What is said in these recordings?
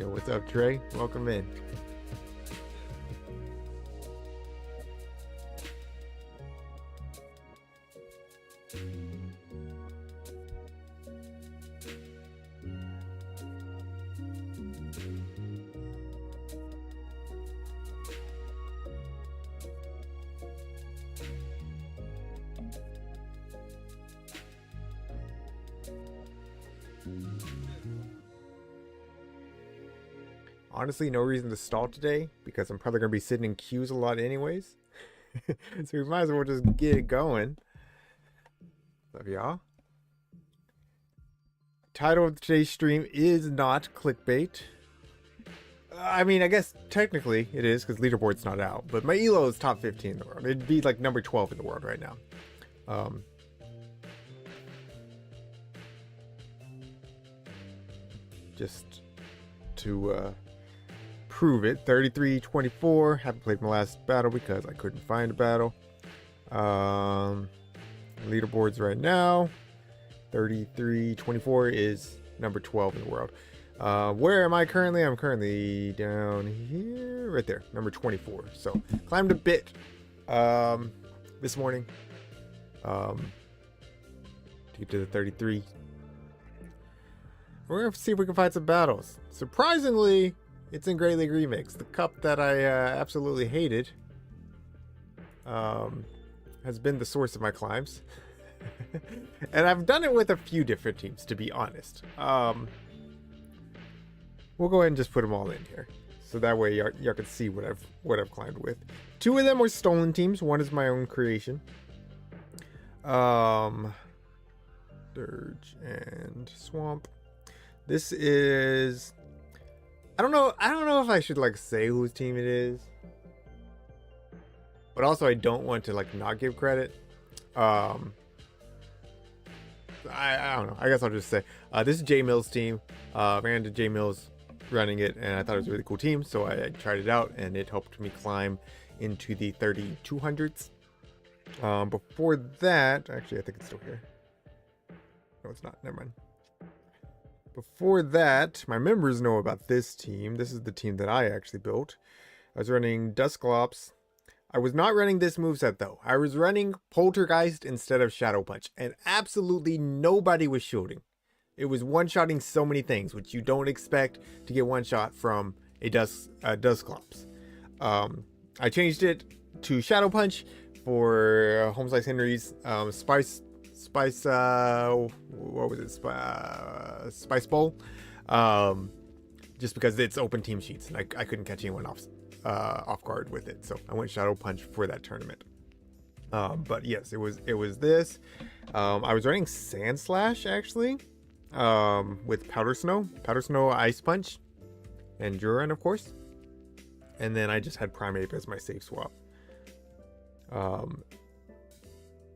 Yo, what's up, Trey? Welcome in. Honestly, no reason to stall today because I'm probably going to be sitting in queues a lot anyways. So we might as well just get it going. Love y'all. Title of today's stream is not clickbait. I mean, I guess technically it is because leaderboard's not out, but my elo is top 15 in the world. It'd be like number 12 in the world right now. Just to prove it, 33-24. Haven't played my last battle because I couldn't find a battle. Leaderboards right now, 33-24 is number 12 in the world. Where am I currently? I'm currently down here, right there, number 24. So climbed a bit this morning to get to the 33. We're gonna see if we can find some battles. Surprisingly, it's in Great League Remix, the cup that I absolutely hated. Has been the source of my climbs. And I've done it with a few different teams, to be honest. We'll go ahead and just put them all in here, so that way y'all can see what I've climbed with. Two of them were stolen teams. One is my own creation. Dirge and Swamp. This is, I don't know if I should like say whose team it is, but also I don't want to like not give credit. I don't know. I guess I'll just say this is J Mills' team. Ran into J Mills running it, and I thought it was a really cool team, so I tried it out, and it helped me climb into the 3200s. Before that, actually, I think it's still here. No, it's not. Never mind. Before that, my members know about this team. This is the team that I actually built. I was running Dusclops. I was not running this moveset though. I was running Poltergeist instead of Shadow Punch, and absolutely nobody was shooting. It was one-shotting so many things, which you don't expect to get one shot from a Dusclops. I changed it to Shadow Punch for Home Slice Henry's Spice what was it, Spice Bowl, just because it's open team sheets and I couldn't catch anyone off guard with it, so I went Shadow Punch for that tournament. But yes, it was this. I was running Sand Slash actually, with Powder Snow, Ice Punch, and Duran of course, and then I just had Primeape as my safe swap.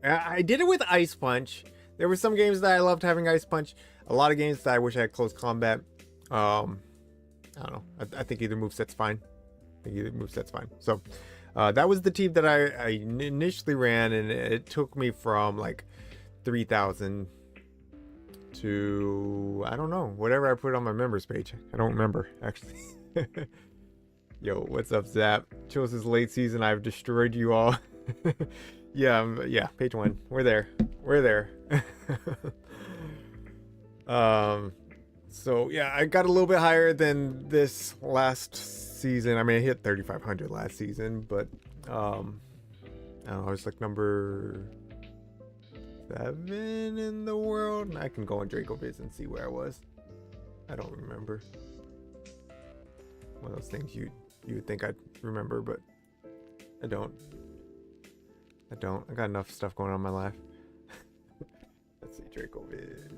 I did it with Ice Punch. There were some games that I loved having Ice Punch. A lot of games that I wish I had Close Combat. I don't know. I think either moveset's fine. So that was the team that I initially ran, and it took me from like 3,000 to, I don't know, whatever I put on my members page. I don't remember, actually. Yo, what's up, Zap? Chillis' late season. I've destroyed you all. Yeah, page 1. We're there. So yeah, I got a little bit higher than this last season. I mean, I hit 3,500 last season, but I don't know, I was like number 7 in the world. I can go on DracoViz and see where I was. I don't remember. One of those things you would think I'd remember, but I don't. I got enough stuff going on in my life. Let's see, DracoViz.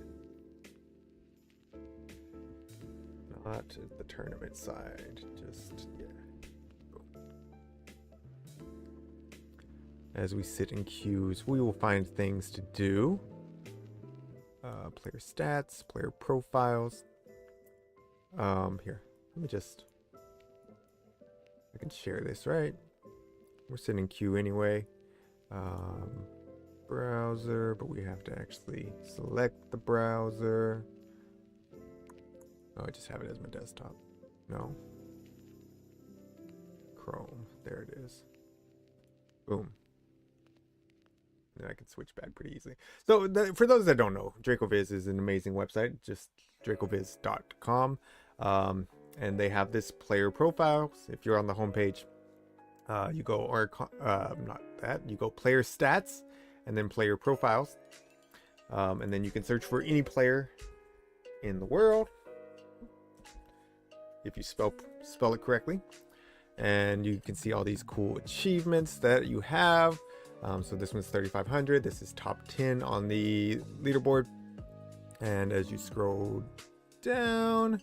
Not the tournament side, just, yeah. Boom. As we sit in queues, we will find things to do. Player stats, player profiles. Here, let me just, I can share this, right? We're sitting in queue anyway. Browser, but we have to actually select the browser. Oh, I just have it as my desktop. No. Chrome. There it is. Boom. And I can switch back pretty easily. So for those that don't know, DracoViz is an amazing website. Just dracoviz.com. And they have this player profiles. If you're on the homepage, you go, or not that, you go player stats and then player profiles. And then you can search for any player in the world if you spell it correctly. And you can see all these cool achievements that you have. So this one's 3,500. This is top 10 on the leaderboard. And as you scroll down,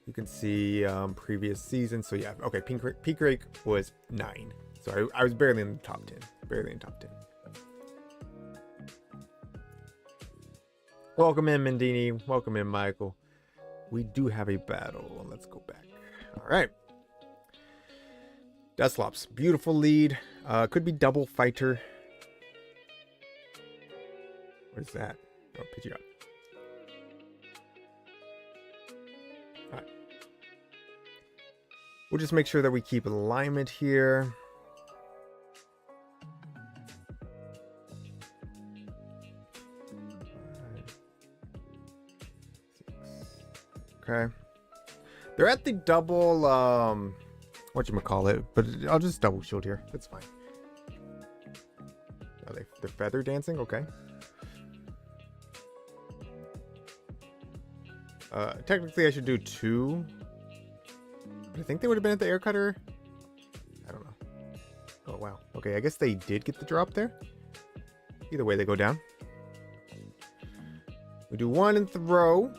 you can see previous seasons. So yeah, okay, peak rate was 9. So I was barely in the top 10. Barely in top 10. Welcome in, Mendini. Welcome in, Michael. We do have a battle. Let's go back. All right. Dustlops, beautiful lead. Could be double fighter. What is that? Oh, Pidgeot. All right. We'll just make sure that we keep alignment here. Okay. They're at the double, whatchamacallit, but I'll just double shield here. That's fine. Are they're feather dancing? Okay. Technically I should do 2. But I think they would have been at the air cutter. I don't know. Oh, wow. Okay, I guess they did get the drop there. Either way, they go down. We do 1 and throw.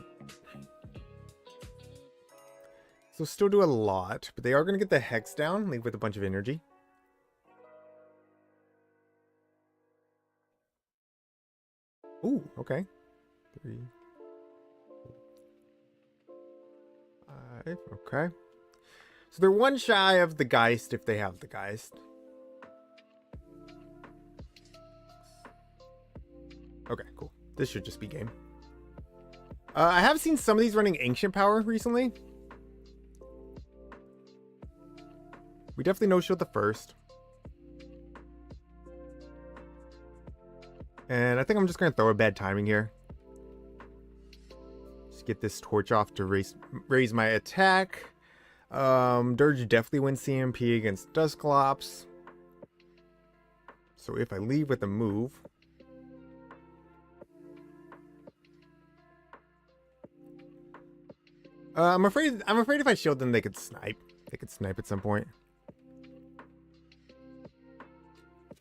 So still do a lot, but they are going to get the hex down, leave with a bunch of energy. Ooh, okay. 3, 5, okay. So they're 1 shy of the Geist if they have the Geist. Okay, cool. This should just be game. I have seen some of these running Ancient Power recently. We definitely no-shield the first. And I think I'm just going to throw a bad timing here. Just get this torch off to raise my attack. Dirge definitely wins CMP against Dusclops. So if I leave with a move... I'm afraid if I shield them, they could snipe. They could snipe at some point.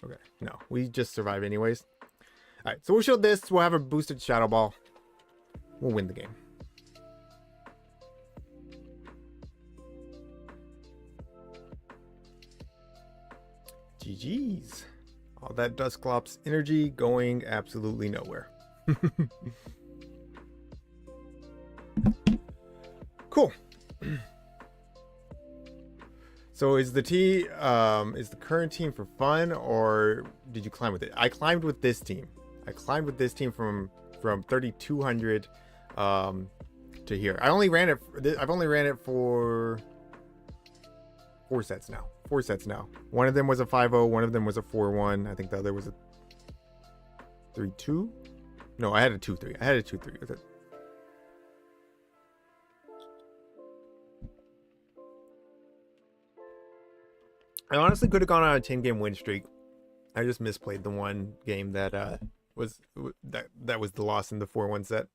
Okay, no, we just survive anyways. All right, so we'll shield this. We'll have a boosted Shadow Ball. We'll win the game. GG's. All that Dusclops energy going absolutely nowhere. Cool. So is the current team for fun, or did you climb with it? I climbed with this team. I climbed with this team from 3,200 to here. I've only ran it for 4 sets now. 4 sets now. One of them was a 5-0, one of them was a 4-1. I think the other was a 3-2. No, I had a 2-3. I had a 2-3 with it. I honestly could have gone on a 10-game win streak. I just misplayed the one game that was the loss in the 4-1 set.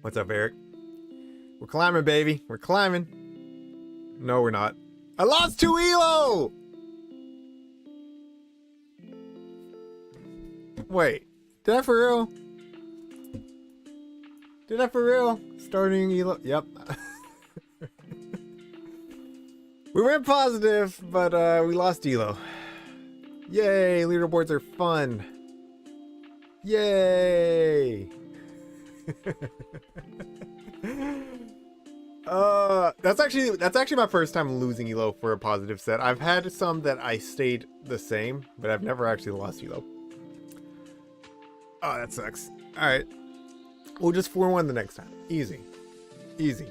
What's up, Eric? We're climbing, baby. We're climbing. No, we're not. I lost to Elo! Wait. Did I for real? Did I for real? Starting Elo? Yep. We went positive, but we lost Elo. Yay, leaderboards are fun. Yay! That's actually my first time losing Elo for a positive set. I've had some that I stayed the same, but I've never actually lost Elo. Oh, that sucks. Alright. We'll just 4-1 the next time. Easy. Easy.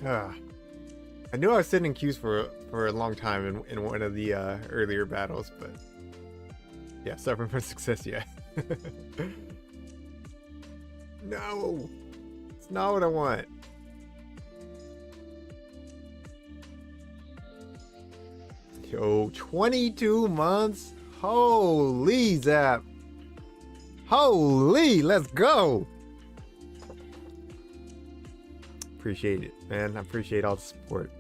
Man, I knew I was sitting in queues for a long time in one of the earlier battles, but yeah, suffering from success yet. No, it's not what I want. Yo, 22 months. Holy zap. Holy, let's go. Appreciate it, man. I appreciate all the support.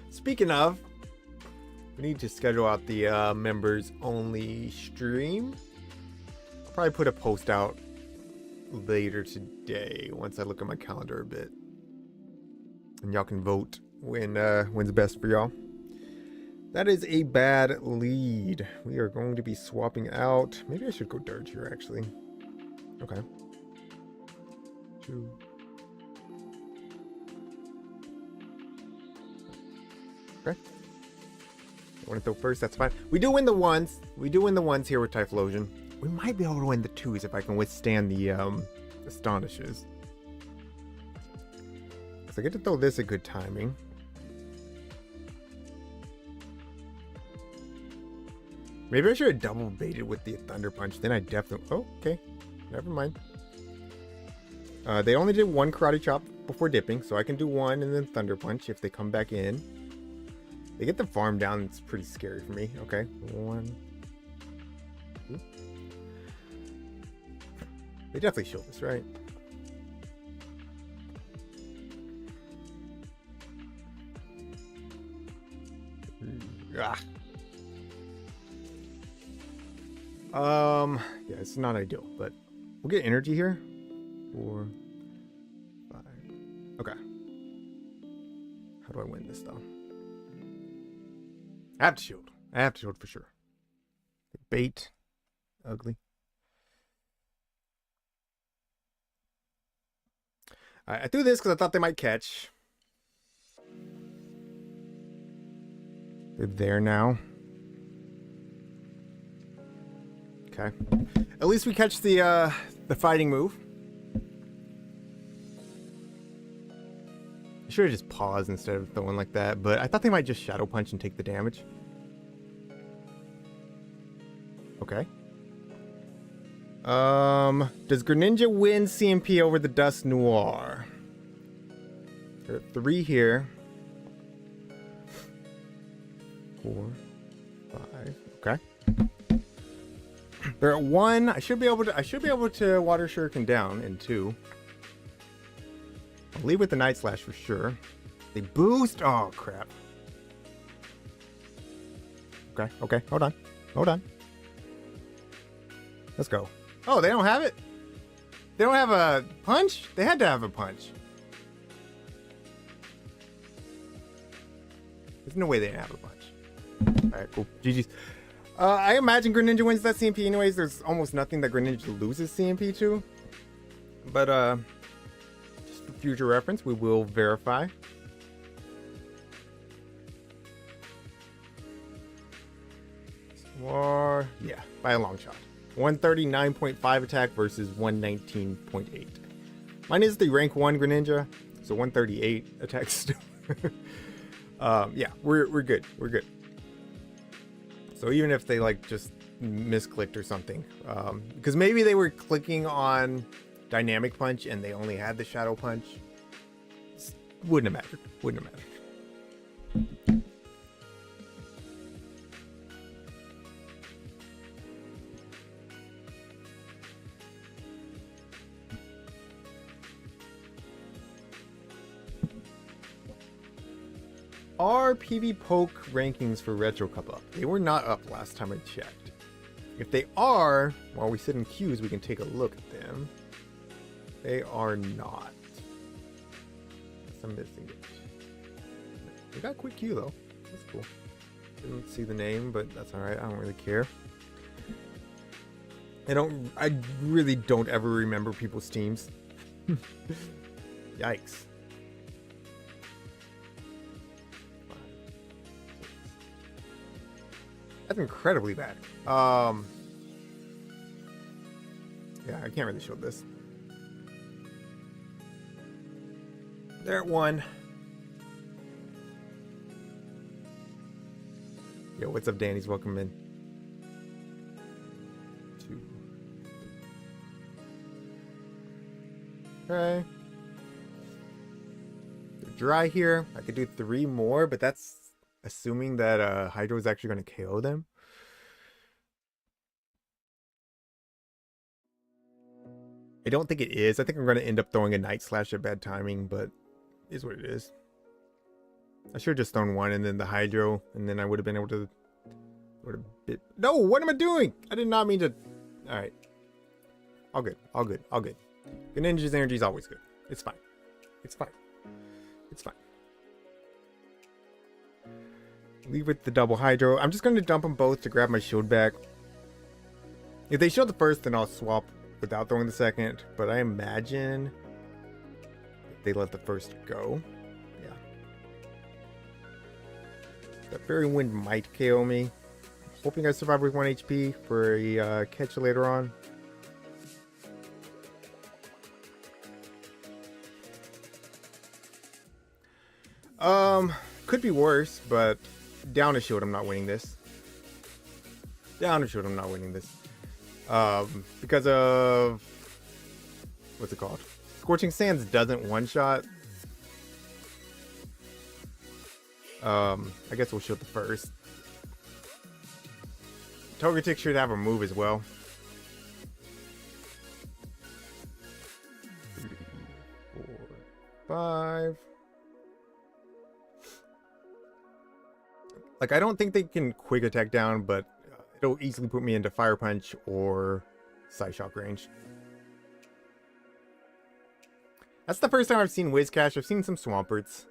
Speaking of, we need to schedule out the members only stream. I'll probably put a post out later today once I look at my calendar a bit. And y'all can vote when's best for y'all. That is a bad lead. We are going to be swapping out. Maybe I should go Dirge here, actually. Okay. 2. Okay. I want to throw first, that's fine. We do win the ones. We do win the ones here with Typhlosion. We might be able to win the twos if I can withstand the Astonishes. Because I get to throw this at good timing. Maybe I should have double baited with the Thunder Punch. Then I definitely... Oh, okay. Never mind. They only did one Karate Chop before dipping, so I can do one and then Thunder Punch if they come back in. They get the farm down. It's pretty scary for me. Okay. 1, 2. They definitely shield this, right? Ah. Yeah, it's not ideal, but we'll get energy here. 4, 5. Okay. How do I win this though? I have to shield. I have to shield for sure. Bait. Ugly. I threw this because I thought they might catch. They're there now. Okay. At least we catch the fighting move. I should have just paused instead of throwing like that, but I thought they might just Shadow Punch and take the damage. Okay. Does Greninja win CMP over the Dust Noir? There are 3 here. 4, 5. Okay. They're at 1. I should be able to Water Shuriken down in 2. I'll leave with the Night Slash for sure. They boost. Oh crap. Okay. Okay. Hold on. Hold on. Let's go. Oh, they don't have it? They don't have a punch? They had to have a punch. There's no way they didn't have a punch. Alright, cool. GG's. I imagine Greninja wins that CMP anyways. There's almost nothing that Greninja loses CMP to. But, just for future reference, we will verify. Or, yeah, by a long shot. 139.5 attack versus 119.8. Mine is the rank 1 Greninja, so 138 attack still. Yeah, we're good. We're good. So even if they like just misclicked or something, because maybe they were clicking on Dynamic Punch and they only had the Shadow Punch, wouldn't have mattered. Wouldn't have mattered. Are PV Poke rankings for Retro Cup up? They were not up last time I checked. If they are, while we sit in queues, we can take a look at them. They are not. Guess I'm missing it. They got a quick queue though. That's cool. Didn't see the name, but that's alright. I don't really care. I really don't ever remember people's teams. Yikes. That's incredibly bad. Yeah, I can't really show this. They're at 1. Yo, what's up, Danny's? Welcome in. 2. Okay. They're dry here. I could do 3 more, but that's assuming that Hydro is actually going to KO them. I don't think it is. I think I'm going to end up throwing a Night Slash at bad timing, but it is what it is. I should have just thrown 1 and then the Hydro, and then I would have been able to... No, what am I doing? I did not mean to... Alright. All good. All good. All good. Greninja's energy is always good. It's fine. It's fine. It's fine. Leave with the double Hydro. I'm just going to dump them both to grab my shield back. If they shield the first, then I'll swap without throwing the second, but I imagine they let the first go. Yeah. That Fairy Wind might KO me. Hoping I survive with 1 HP for a catch later on. Could be worse, but down a shield, I'm not winning this. Down a shield, I'm not winning this. Because of what's it called? Scorching Sands doesn't one-shot. I guess we'll shield the first. Togetic should have a move as well. 3, 4, 5. Like, I don't think they can quick attack down, but it'll easily put me into Fire Punch or Psyshock range. That's the first time I've seen Whiscash. I've seen some Swamperts.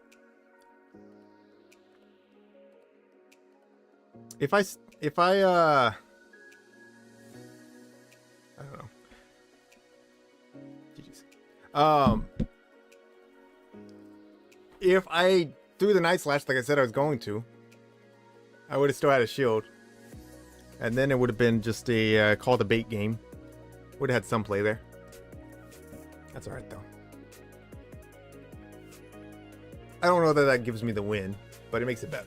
If I don't know. GG's. If I threw the Night Slash like I said I was going to, I would have still had a shield. And then it would have been just a call the bait game. Would have had some play there. That's alright though. I don't know that that gives me the win, but it makes it better.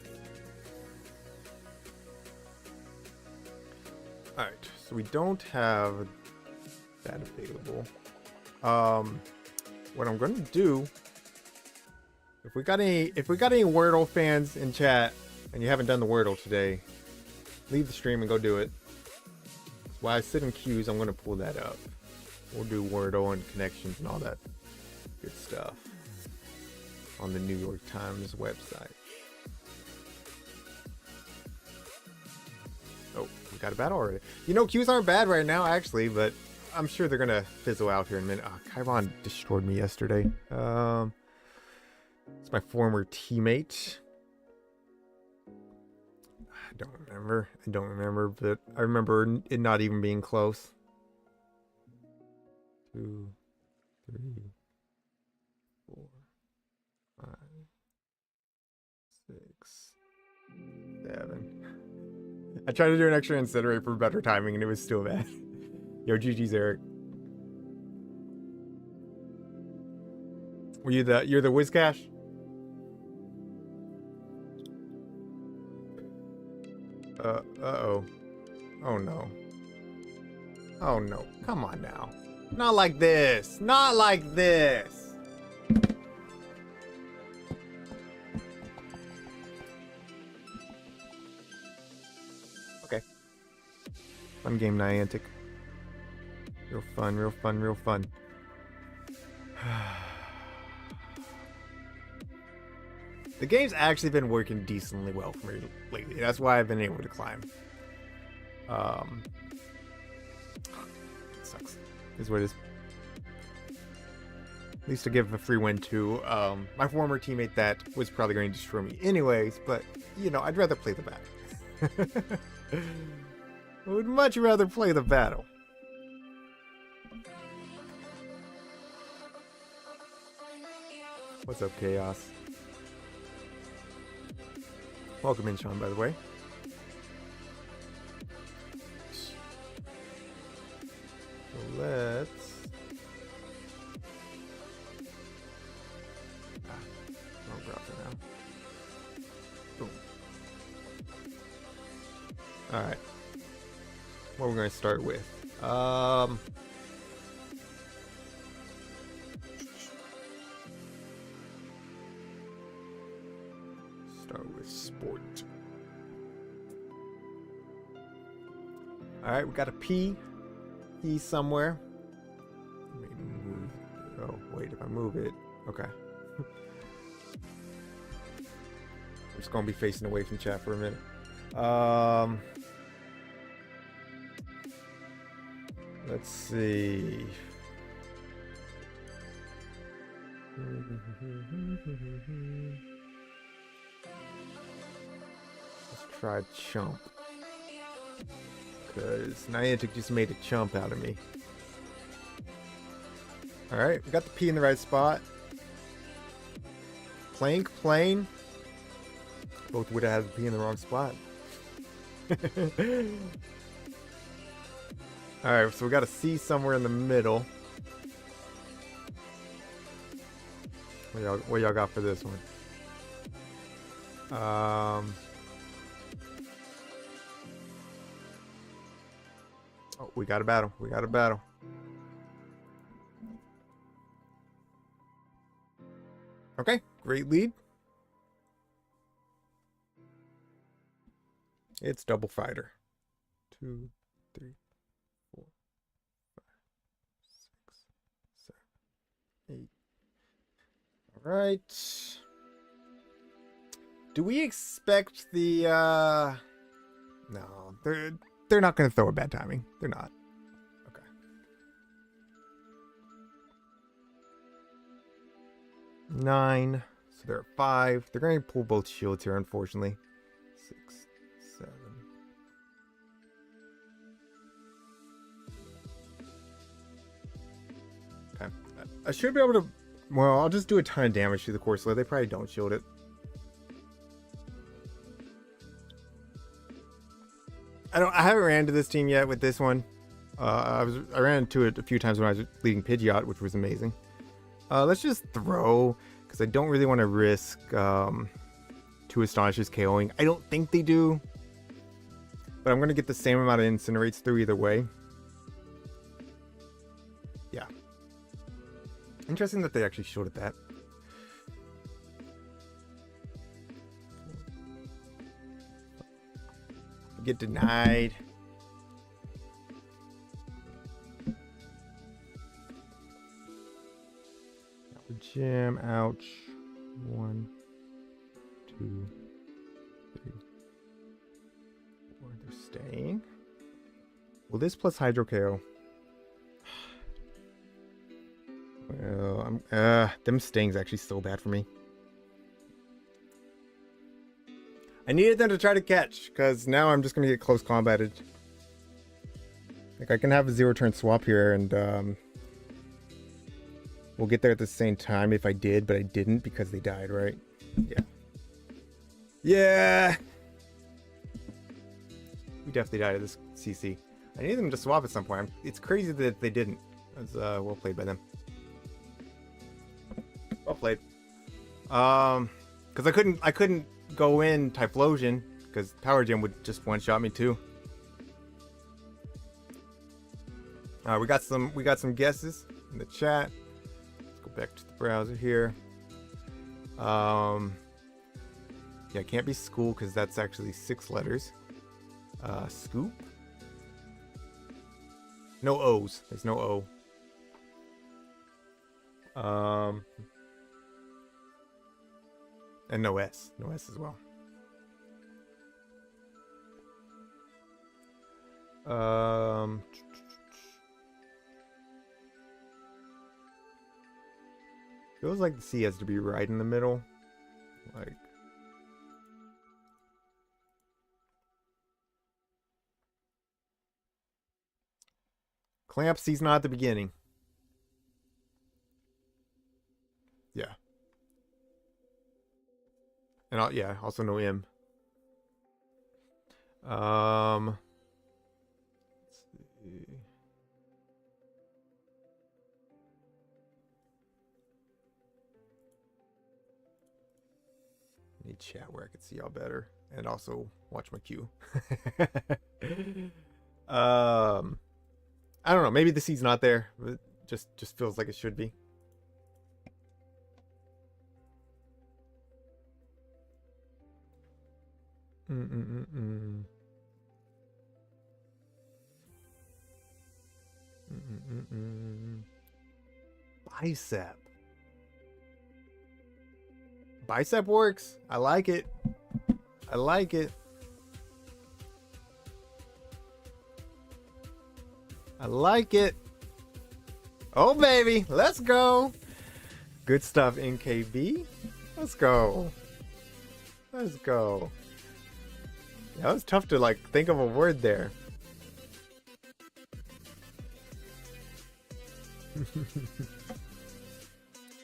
Alright, so we don't have that available. What I'm gonna do, if we got any Wordle fans in chat and you haven't done the Wordle today, leave the stream and go do it. While I sit in queues, I'm gonna pull that up. We'll do Wordle and connections and all that good stuff on the New York Times website. Oh, we got a battle already. You know, queues aren't bad right now, actually, but I'm sure they're gonna fizzle out here in a minute. Oh, Chiron destroyed me yesterday. It's my former teammate. I don't remember, but I remember it not even being close. 2, 3, 4, 5, 6, 7. I tried to do an extra incinerate for better timing and it was still bad. Yo, GG's Eric. Were you you're the Whiscash? Uh-oh. Oh no. Oh no. Come on now. Not like this. Not like this. Okay. Fun game, Niantic. Real fun, real fun, real fun. The game's actually been working decently well for me lately. That's why I've been able to climb. It sucks. Is what it is. At least to give a free win to my former teammate that was probably going to destroy me anyways, but, you know, I'd rather play the battle. I would much rather play the battle. What's up, Chaos? Welcome in, Sean, by the way. All right. What we're going to start with. Start with sport. All right, we got a P. E somewhere. Maybe move. Oh, wait, if I move it. Okay. I'm just going to be facing away from chat for a minute. Let's see. Let's try chump. Because Niantic just made a chump out of me. Alright, we got the P in the right spot. Plank, plane. Both would have had the P in the wrong spot. Alright, so we got a C somewhere in the middle. What y'all got for this one? Oh, we got a battle. We got a battle. Okay, great lead. It's double fighter. 2, 3, 4, 5, 6, 7, 8. All right. Do we expect the no, they're not going to throw a bad timing. They're not. Okay. Nine. So they're at 5. They're going to pull both shields here, unfortunately. 6, 7. Okay. I should be able to. Well, I'll just do a ton of damage to the Corsola. They probably don't shield it. I haven't ran into this team yet with this one. I ran into it a few times when I was leading Pidgeot, which was amazing. Let's just throw, because I don't really want to risk 2 Astonishes KOing. I don't think they do, but I'm going to get the same amount of Incinerates through either way. Yeah. Interesting that they actually showed it that. Get denied. Gym, ouch. 1, 2, 3, 4. They're staying. Well, this plus Hydro KO. Well, them staying's actually so bad for me. I needed them to try to catch, because now I'm just going to get close combated. Like, I can have a 0-turn swap here, and we'll get there at the same time if I did, but I didn't because they died, right? Yeah. Yeah! We definitely died at this CC. I needed them to swap at some point. It's crazy that they didn't. That's well played by them. Well played. Because I couldn't go in Typhlosion because Power Gem would just one-shot me too. We got some guesses in the chat. Let's go back to the browser here. Yeah, it can't be school because that's actually 6 letters. Scoop. No O's. There's no O. And no S. No S as well. Feels like the C has to be right in the middle. Like. Clamp C's not at the beginning. Yeah. And yeah, also no M. Let's see. Need chat where I can see y'all better and also watch my queue. I don't know. Maybe the C's not there. It just feels like it should be. Bicep. Bicep works. I like it. I like it. I like it. Oh, baby. Let's go. Good stuff, NKB. Let's go. Let's go. That was tough to like think of a word there.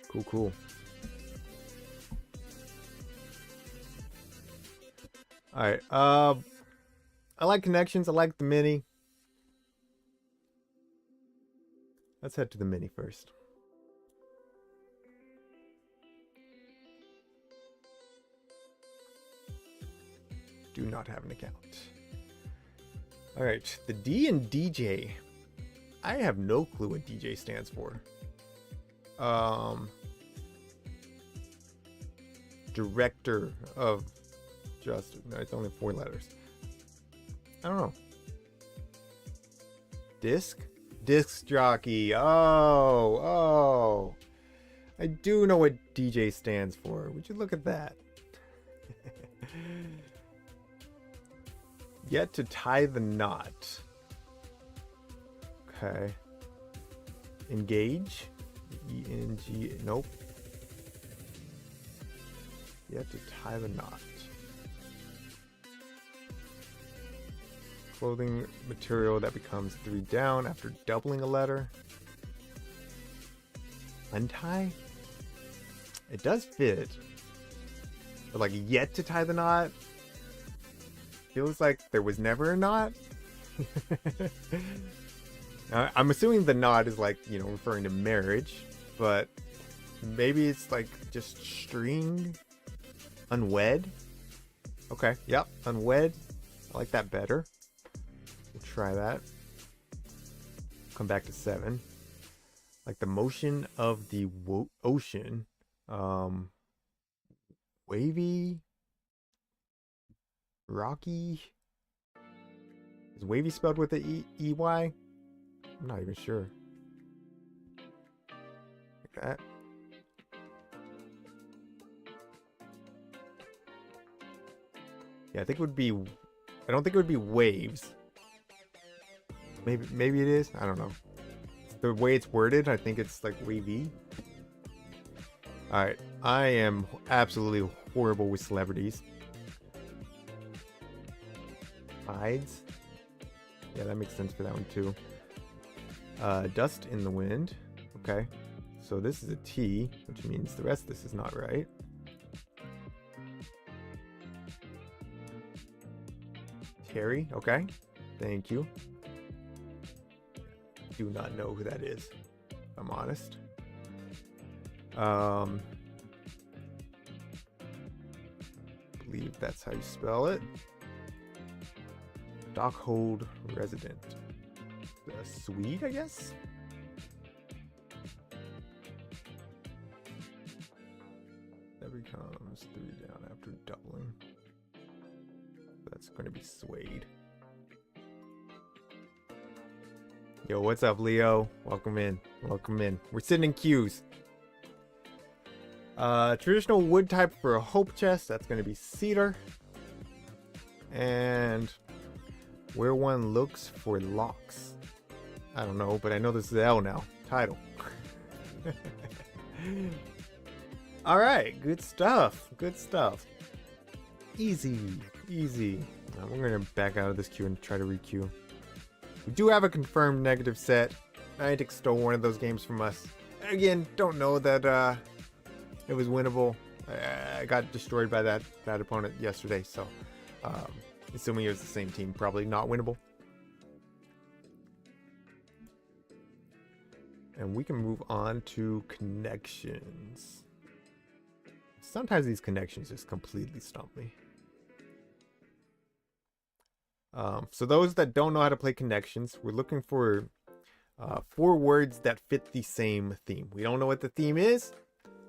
Cool, cool. All right. I like connections. I like the mini. Let's head to the mini first. Do not have an account. All right, the D and DJ. I have no clue what DJ stands for. Director of Justice. No, it's only 4 letters. I don't know. Disc jockey. Oh. I do know what DJ stands for. Would you look at that? Yet to tie the knot. Okay. Engage. E-N-G. Nope. Yet to tie the knot. Clothing material that becomes 3 down after doubling a letter. Untie? It does fit. But like yet to tie the knot? Feels like there was never a knot. I'm assuming the knot is like, you know, referring to marriage, but maybe it's like just string. Unwed. Okay, yep, unwed. I like that better. We'll try that. Come back to 7. Like the motion of the ocean. Wavy. Rocky. Is wavy spelled with a E-Y? I'm not even sure. Like that. Yeah, I think it would be. I don't think it would be waves. Maybe it is. I don't know. The way it's worded, I think it's like wavy. All right, I am absolutely horrible with celebrities. Hides. Yeah, that makes sense for that one too. Dust in the wind. Okay, so this is a T, which means the rest of this is not right. Terry. Okay, thank you. Do not know who that is, if I'm honest. Believe that's how you spell it. Dockhold resident. Swede, I guess? That becomes 3 down after doubling. That's going to be Suede. Yo, what's up, Leo? Welcome in. Welcome in. We're sitting in queues. Traditional wood type for a hope chest. That's going to be cedar. And where one looks for locks. I don't know, but I know this is L now. Title. All right, good stuff. Good stuff. Easy, easy. We're gonna back out of this queue and try to re-queue. We do have a confirmed negative set. Niantic stole one of those games from us. Again, don't know that it was winnable. I got destroyed by that opponent yesterday, so assuming it was the same team, probably not winnable. And we can move on to connections. Sometimes these connections just completely stump me. So those that don't know how to play connections, we're looking for 4 words that fit the same theme. We don't know what the theme is,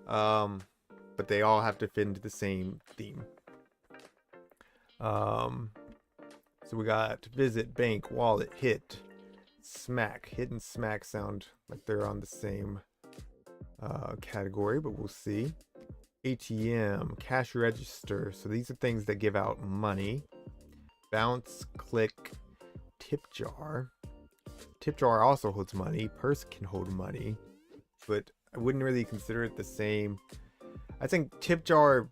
but they all have to fit into the same theme. So we got visit, bank, wallet, hit, smack. Hit and smack sound like they're on the same category, but we'll see. ATM, cash register. So these are things that give out money. Bounce, click, tip jar. Tip jar also holds money. Purse can hold money, but I wouldn't really consider it the same. I think tip jar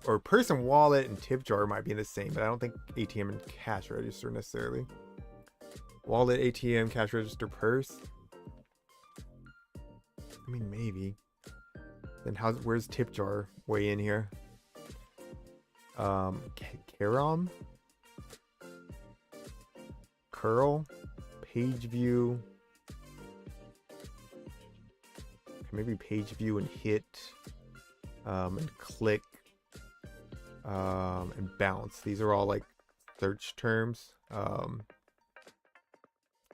or purse and wallet and tip jar might be the same, but I don't think ATM and cash register necessarily. Wallet, ATM, cash register, purse. I mean, maybe. Then where's tip jar way in here? Carom, curl, page view. Maybe page view and hit, and click, and bounce. These are all like search terms, or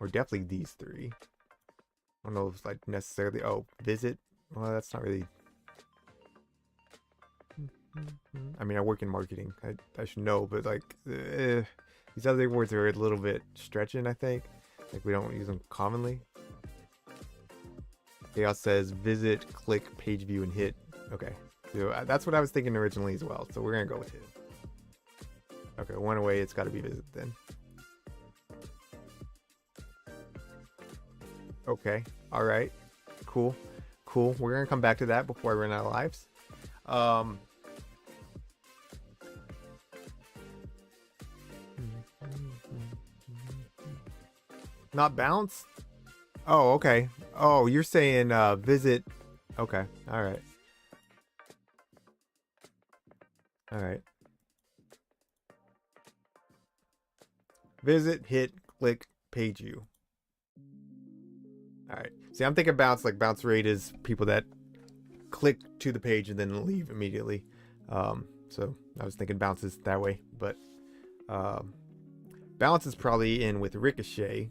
definitely these 3. I don't know if it's like necessarily. Oh, visit. Well, that's not really. I mean, I work in marketing. I should know, but like these other words are a little bit stretching. I think like we don't use them commonly. Chaos says visit, click, page view, and hit. Okay, so that's what I was thinking originally as well. So we're gonna go with hit. Okay, one away. It's got to be visit then. Okay, all right, cool. We're gonna come back to that before I run out of lives. Not bounce. Oh, okay. Oh, you're saying visit. Okay. All right. All right. Visit, hit, click, page view. All right. See, I'm thinking bounce. Like bounce rate is people that click to the page and then leave immediately. So I was thinking bounces that way, but bounce is probably in with ricochet.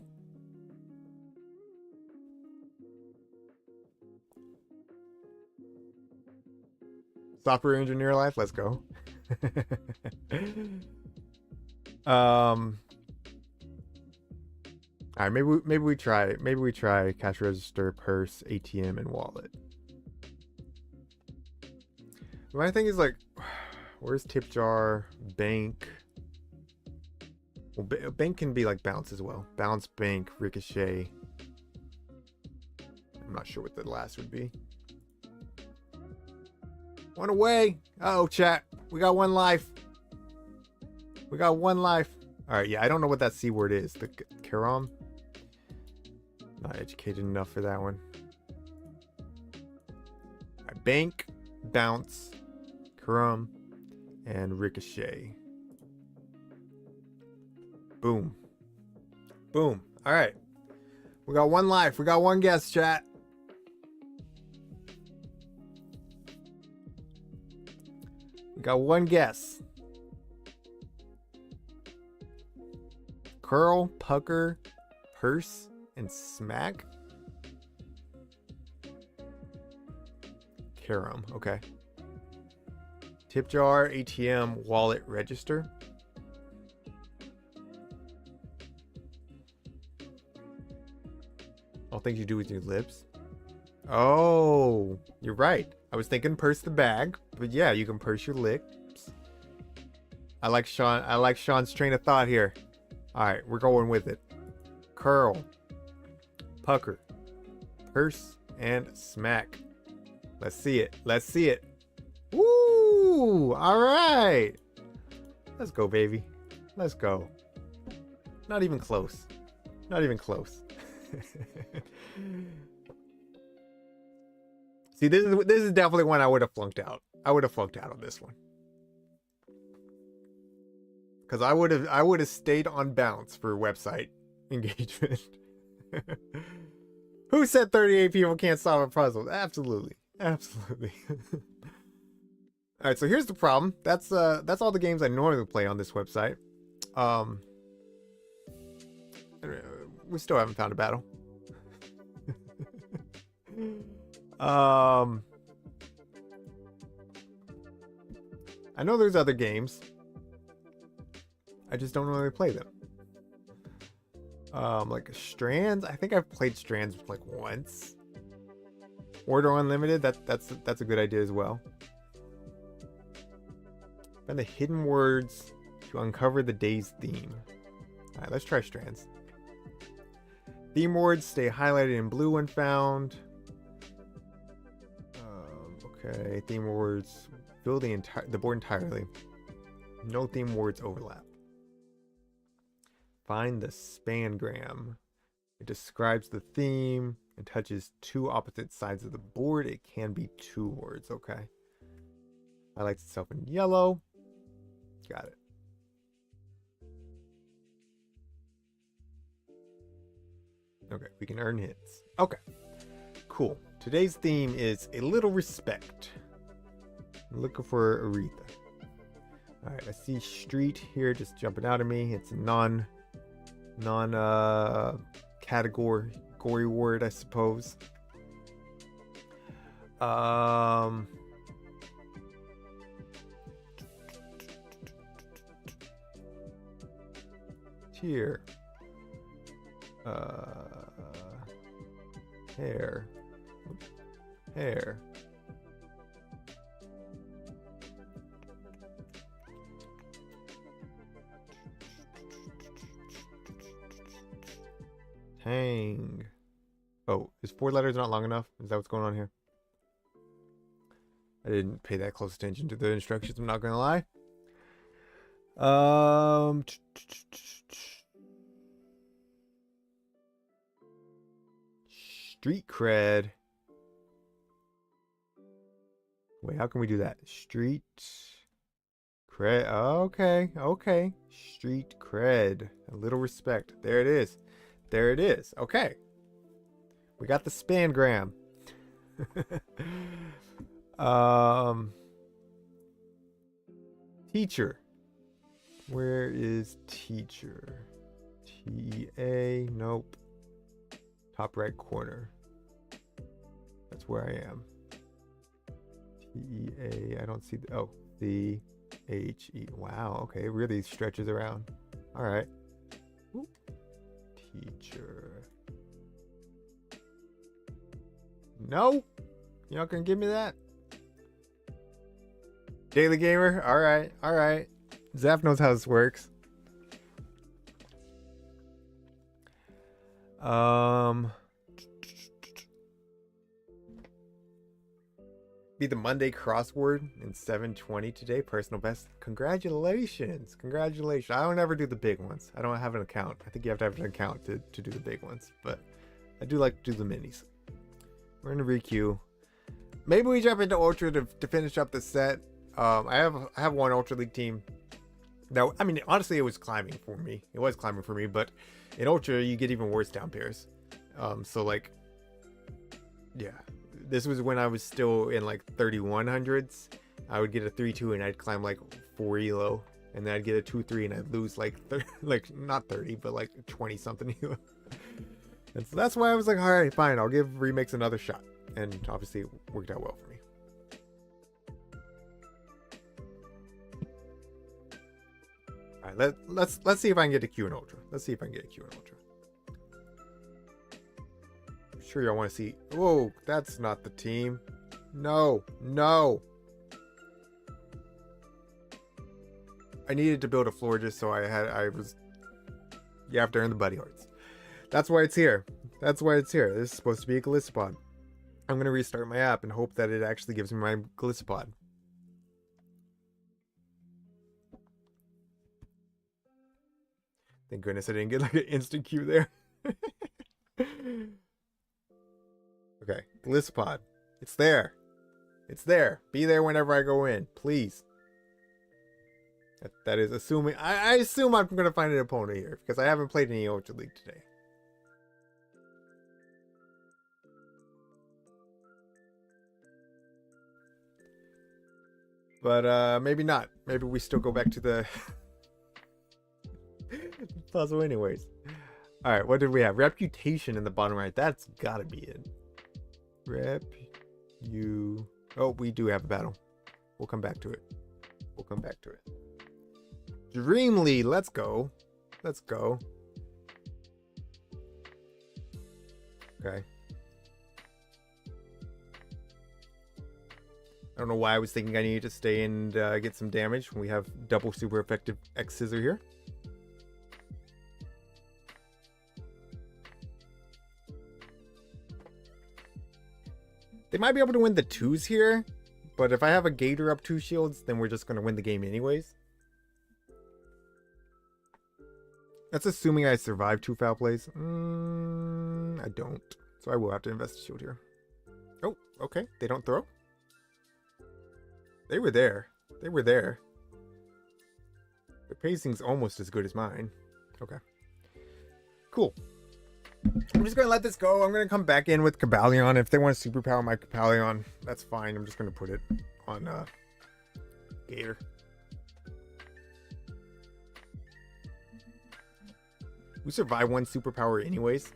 Software engineer life, let's go. All right, maybe we try cash register, purse, ATM, and wallet. My thing is like, where's tip jar, bank? Well, bank can be like bounce as well. Bounce, bank, ricochet. I'm not sure what the last would be. One away. Uh-oh, chat. We got 1 life. We got 1 life. All right, yeah, I don't know what that C word is. The Karam. Not educated enough for that one. All right, bank, bounce, Karam, and ricochet. Boom. Boom. All right. We got 1 life. We got 1 guess, chat. We got 1 guess. Curl, pucker, purse, and smack. Carom, okay. Tip jar, ATM, wallet, register. All things you do with your lips. Oh, you're right. I was thinking purse the bag, but yeah, you can purse your lips. I like Sean's train of thought here. All right, we're going with it. Curl, pucker, purse, and smack. Let's see it. Let's see it. Woo! All right. Let's go, baby. Let's go. Not even close. Not even close. See, this is definitely one I would have flunked out. I would have flunked out on this one. Because I would have stayed on bounce for website engagement. Who said 38 people can't solve a puzzle? Absolutely. Absolutely. Alright, so here's the problem. That's all the games I normally play on this website. we still haven't found a battle. I know there's other games. I just don't really play them. Like Strands. I think I've played Strands like once. Order Unlimited. That's a good idea as well. Find the hidden words to uncover the day's theme. All right, let's try Strands. Theme words stay highlighted in blue when found. Okay, theme words fill the board entirely. No theme words overlap. Find the spangram. It describes the theme and touches two opposite sides of the board. It can be two words. Okay. Highlights itself in yellow. Got it. Okay, we can earn hits. Okay, cool. Today's theme is a little respect. I'm looking for Aretha. All right, I see street here just jumping out at me. It's a non category word, I suppose. Here. Hair. Hang. Oh, is 4 letters not long enough? Is that what's going on here? I didn't pay that close attention to the instructions, I'm not gonna lie. Street cred. Wait, how can we do that? Street cred. Okay. Street cred. A little respect. There it is. Okay. We got the spangram. Teacher. Where is teacher? T-A. Nope. Top right corner. That's where I am. T-E-A. I don't see the... Oh. The H-E. Wow. Okay. It really stretches around. All right. Ooh. Teacher. No? You're not gonna give me that? Daily Gamer? Alright. Zaf knows how this works. Be the Monday crossword in 720 today. Personal best. Congratulations. I don't ever do the big ones. I don't have an account. I think you have to have an account to do the big ones. But I do like to do the minis. We're in a requeue. Maybe we jump into Ultra to finish up the set. I have one Ultra League team. Now, I mean, honestly, it was climbing for me. But in Ultra, you get even worse down pairs. So, like, yeah. This was when I was still in, like, 3100s. I would get a 3-2 and I'd climb, like, 4 elo. And then I'd get a 2-3 and I'd lose, like, not 30, but, like, 20-something elo. And so that's why I was like, all right, fine. I'll give Remix another shot. And obviously, it worked out well for me. All right, let's see if I can get a Q in Ultra. I'm sure y'all want to see. Whoa, that's not the team. No. I needed to build a floor just so you have to earn the buddy hearts. That's why it's here. This is supposed to be a Gliscopod. I'm going to restart my app and hope that it actually gives me my Gliscopod. Thank goodness I didn't get like an instant queue there. Okay, Gliscopod. It's there. Be there whenever I go in, please. That is assuming... I assume I'm going to find an opponent here because I haven't played any Ultra League today. But maybe not. Maybe we still go back to the puzzle anyways. All right, what did we have? Reputation in the bottom right. That's gotta be it. Oh, we do have a battle. We'll come back to it. We'll come back to it. Dreamly, let's go. Let's go. Okay. I don't know why I was thinking I needed to stay and get some damage when we have double super effective X Scissor here. They might be able to win the 2s here, but if I have a Gator up 2 shields, then we're just going to win the game anyways. That's assuming I survive 2 foul plays. I don't. So I will have to invest a shield here. Oh, okay. They don't throw. They were there. They were there. The pacing's almost as good as mine. Okay. Cool. I'm just going to let this go. I'm going to come back in with Cobalion. If they want to superpower my Cobalion, that's fine. I'm just going to put it on Gator. We survive 1 superpower anyways.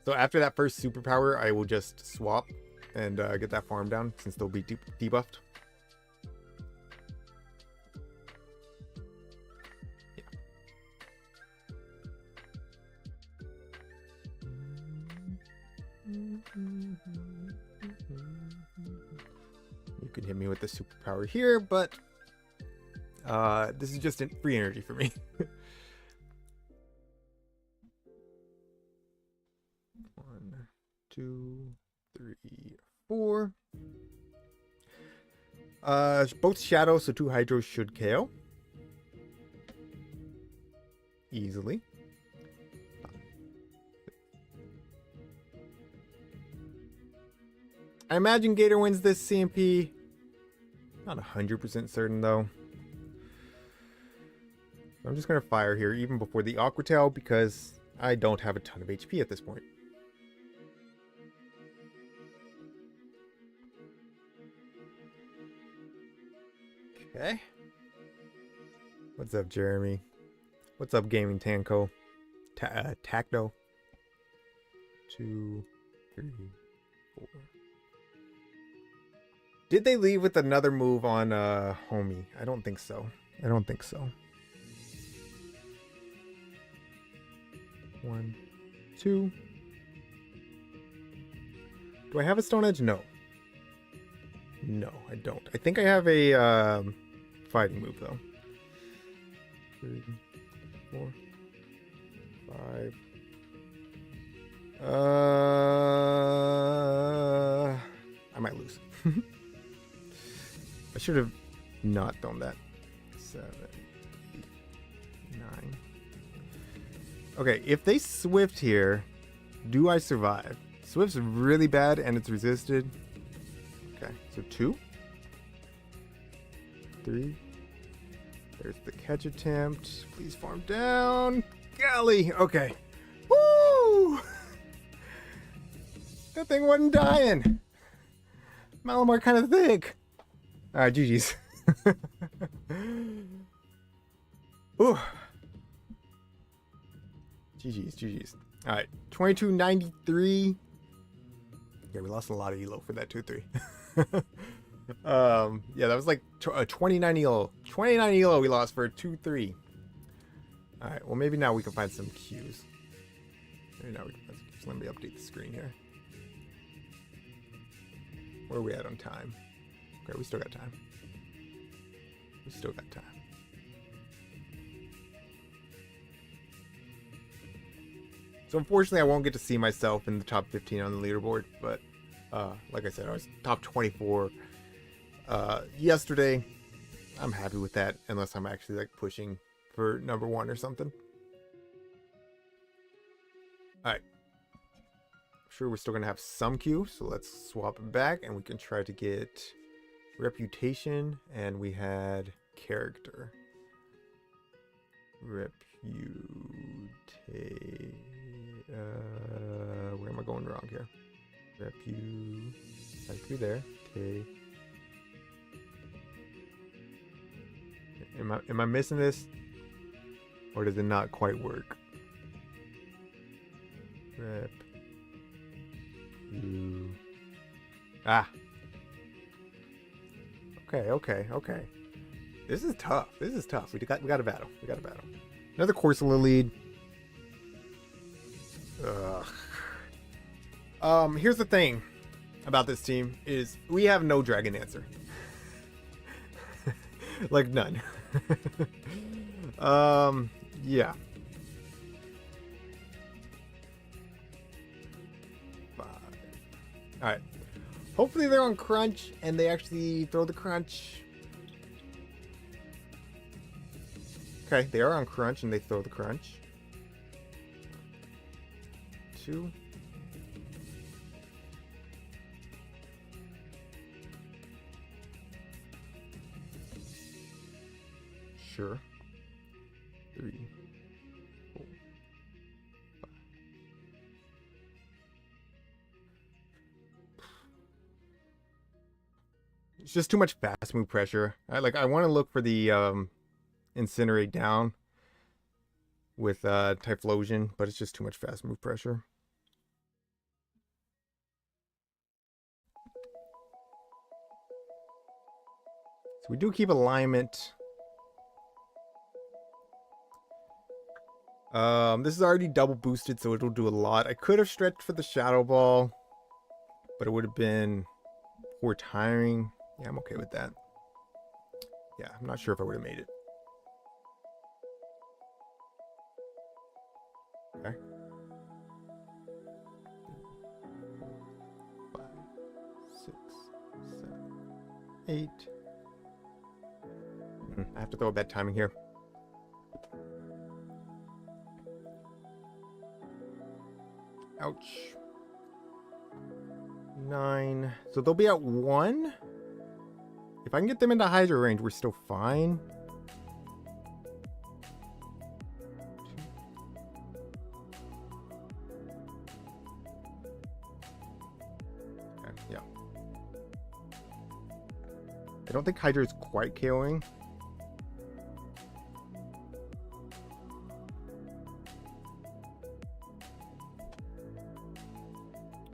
So after that first superpower, I will just swap and get that farm down since they'll be debuffed. Yeah. You can hit me with the superpower here, but this is just free energy for me. 1, 2, 3, 4. Both Shadow, so 2 Hydros should KO. Easily. I imagine Gator wins this CMP. Not 100% certain though. I'm just going to fire here even before the Aqua Tail because I don't have a ton of HP at this point. Okay. What's up, Jeremy? What's up, Gaming Tanko? Tacto. 2, 3, 4. Did they leave with another move on Homie? I don't think so. I don't think so. 1, 2. Do I have a Stone Edge? No. No, I don't. I think I have a fighting move though. 3, 4, 5. I might lose. I should have not done that. 7, 8, 9. Okay, if they Swift here, do I survive? Swift's really bad and it's resisted. Okay, so 2, 3. There's the catch attempt. Please farm down. Golly, okay. Woo! That thing wasn't dying. Malamar kind of thick. Alright, GG's. Ooh. GG's. Alright, 2293. Yeah, we lost a lot of elo for that 2-3. Yeah, that was like 29 elo. 29 elo we lost for a 2-3. Alright, well maybe now we can find some cues. Maybe now we can find some cues. Let me update the screen here. Where are we at on time? Okay, we still got time. We still got time. So unfortunately, I won't get to see myself in the top 15 on the leaderboard, but like I said, I was top 24 yesterday. I'm happy with that, unless I'm actually like pushing for number 1 or something. All right. Sure, we're still gonna have some Q, so let's swap it back and we can try to get reputation, and we had character. Where am I going wrong here? Like through there. Okay. Am I missing this? Or does it not quite work? Rep. You. Ah. Okay. This is tough. We got a battle. Another Corsola lead. Ugh. Here's the thing about this team is we have no Dragon Dancer. Like none. Yeah. 5. Alright. Hopefully they're on crunch and they actually throw the crunch. Okay, they are on crunch and they throw the crunch. 2. Sure. 3, 4, 5. It's just too much fast move pressure. I want to look for the Incinerate down with Typhlosion, but it's just too much fast move pressure. So we do keep alignment. This is already double boosted, so it'll do a lot. I could have stretched for the Shadow Ball, but it would have been poor timing. Yeah, I'm okay with that. Yeah, I'm not sure if I would have made it. Okay. 5, 6, 7, 8. I have to throw a bad timing here. Ouch. 9. So they'll be at 1. If I can get them into Hydro range, we're still fine. 2. Okay, yeah. I don't think Hydra is quite KOing.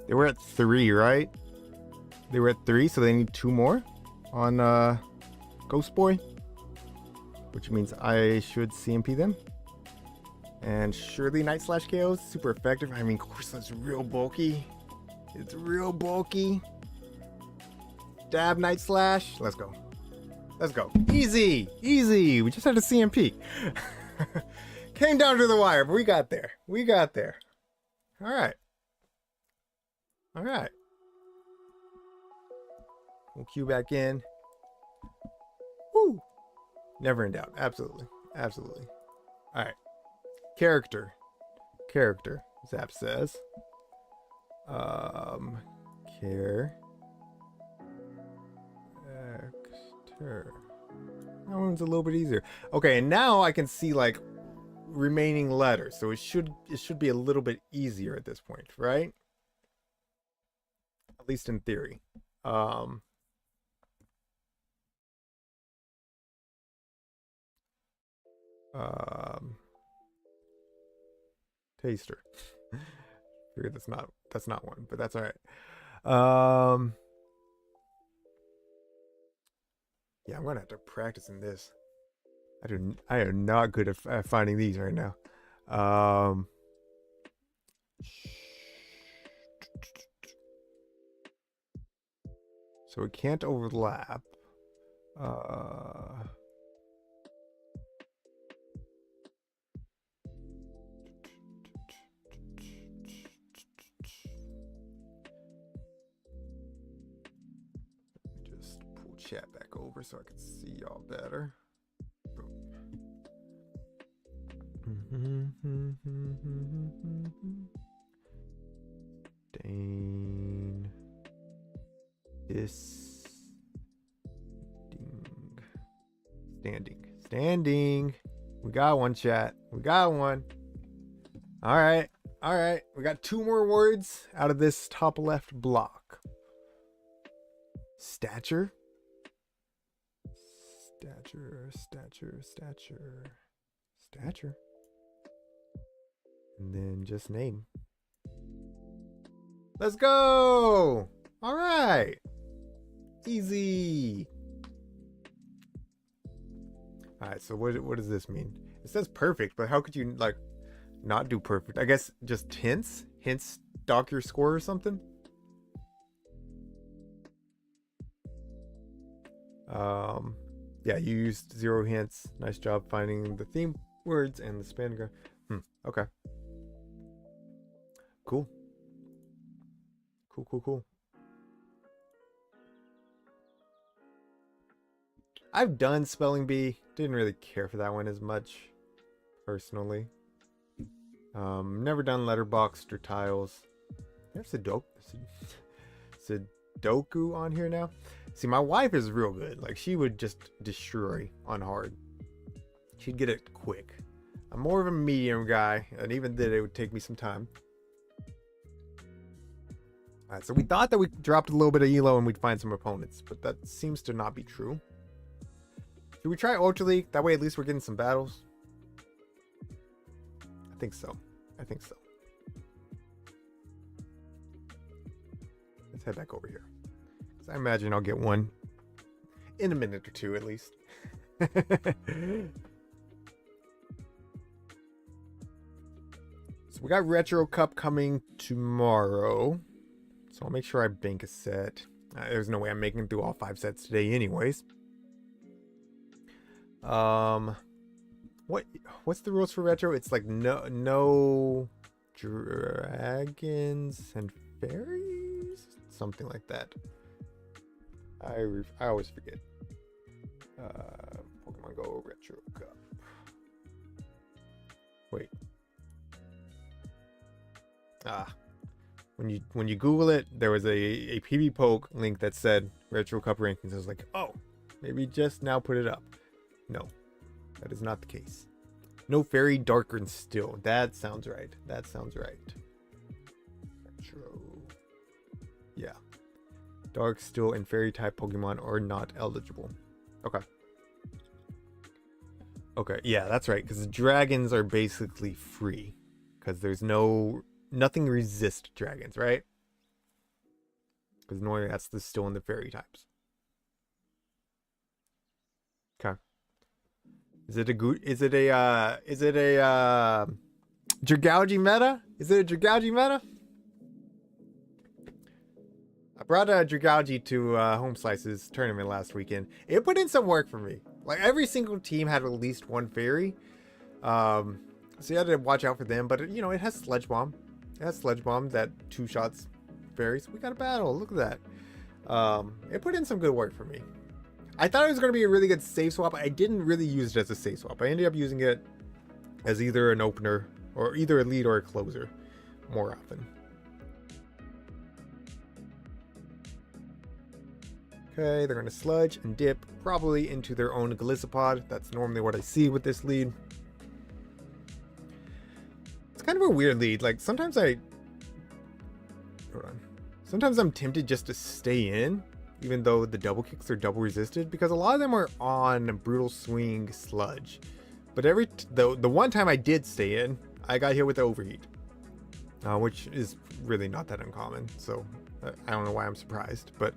They were at 3, right? They were at 3, so they need 2 more on Ghost Boy, which means I should CMP them. And surely Night Slash KO is super effective. I mean, of course, that's real bulky. It's real bulky. Dab Night Slash. Let's go. Let's go. Easy. Easy. We just had a CMP. Came down to the wire, but we got there. We got there. All right. All right. We'll cue back in. Woo. Never in doubt. Absolutely. Absolutely. All right. Character. Zap says. Character. That one's a little bit easier. Okay, and now I can see like remaining letters, so it should be a little bit easier at this point, right? At least in theory. Taster. Figured that's not one, but that's all right. Yeah, I'm gonna have to practice in this. I am not good at finding these right now. So it can't overlap. Just pull chat back over so I can see y'all better. Dane. Standing. We got one, chat. We got one. All right. We got 2 more words out of this top left block. Stature. And then just name. Let's go! All right. Easy. All right, so what does this mean? It says perfect, but how could you like not do perfect? I guess just hints? Hints dock your score or something? Yeah, you used 0 hints. Nice job finding the theme words and the span graph. Okay. Cool. Cool. I've done spelling bee. Didn't really care for that one as much, personally. Never done letterboxed or tiles. There's Sudoku on here now. See, my wife is real good. Like, she would just destroy on hard. She'd get it quick. I'm more of a medium guy, and even then it would take me some time. Alright, so we thought that we dropped a little bit of elo and we'd find some opponents, but that seems to not be true. Should we try Ultra League? That way at least we're getting some battles. I think so. Let's head back over here. I imagine I'll get one in a minute or two at least. So we got Retro Cup coming tomorrow. So I'll make sure I bank a set. There's no way I'm making it through all 5 sets today anyways. What's the rules for Retro? It's like no dragons and fairies? Something like that. I always forget. Pokemon Go Retro Cup. Wait. When you Google it, there was a PB Poke link that said Retro Cup rankings. I was like, oh, maybe just now put it up. No, that is not the case. No fairy, darker and still. That sounds right. Retro. Yeah. Dark, still, and fairy type Pokemon are not eligible. Okay, yeah, that's right. Because dragons are basically free. Because there's nothing resist dragons, right? Because normally that's still in the fairy types. Okay. Is it a Dragougy meta? Is it a Dragougy meta? I brought a Dragougy to Home Slice's tournament last weekend. It put in some work for me. Like, every single team had at least one fairy. So you had to watch out for them. But, you know, it has Sludge Bomb. It has Sludge Bomb that 2 shots fairies. We got a battle. Look at that. It put in some good work for me. I thought it was going to be a really good save swap. I didn't really use it as a save swap. I ended up using it as either an opener or either a lead or a closer more often. Okay, they're going to sludge and dip probably into their own Gliscopod. That's normally what I see with this lead. It's kind of a weird lead. Like, sometimes I'm tempted just to stay in, even though the double kicks are double resisted, because a lot of them are on Brutal Swing Sludge. But the one time I did stay in, I got hit with the overheat, which is really not that uncommon. So I don't know why I'm surprised, but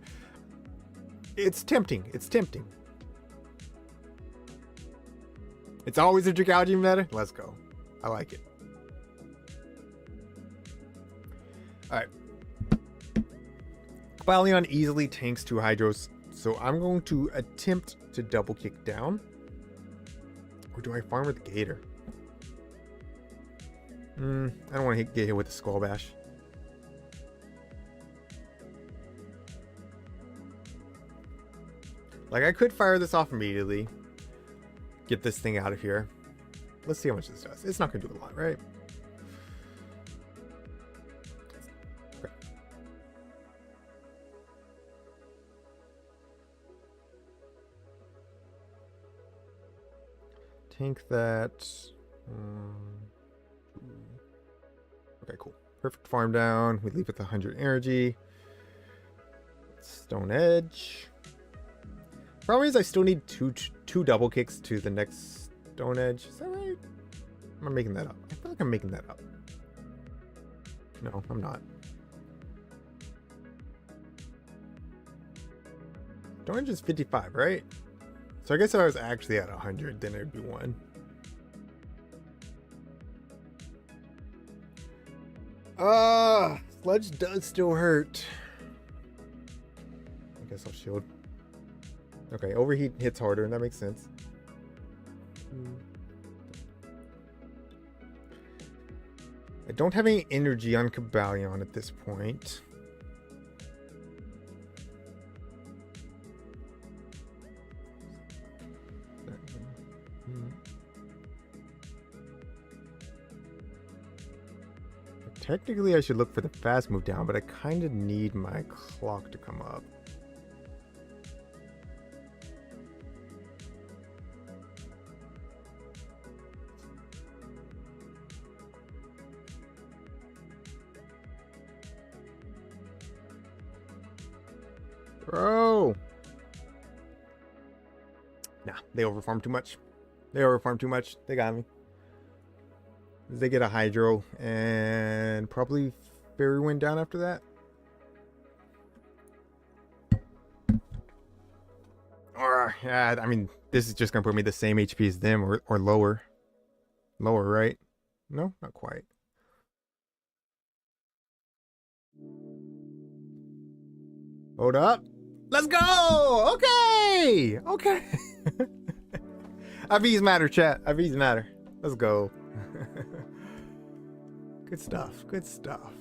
it's tempting. It's always a Dragougy meta. Let's go. I like it. All right. Balleon easily tanks 2 Hydros, so I'm going to attempt to double kick down. Or do I farm with Gator? I don't want to get hit with the Skull Bash. Like, I could fire this off immediately. Get this thing out of here. Let's see how much this does. It's not going to do a lot, right? Okay. Tank that. Okay, cool. Perfect farm down. We leave with 100 energy. Stone Edge. Problem is I still need two double kicks to the next Stone Edge. Is that right? Am I making that up? I feel like I'm making that up. No, I'm not. Orange is 55, right? So I guess if I was actually at 100, then it'd be 1. Sludge does still hurt. I guess I'll shield. Okay, overheat hits harder, and that makes sense. I don't have any energy on Cabalion at this point. Technically, I should look for the fast move down, but I kind of need my clock to come up. Bro! Nah, they overfarm too much. They got me. They get a Hydro and probably Fairy Wind down after that. Or, yeah, I mean, this is just going to put me the same HP as them or lower. Lower, right? No, not quite. Hold up. Let's go! Okay! Okay. IVs matter, chat. IVs matter. Let's go. Good stuff. Good stuff.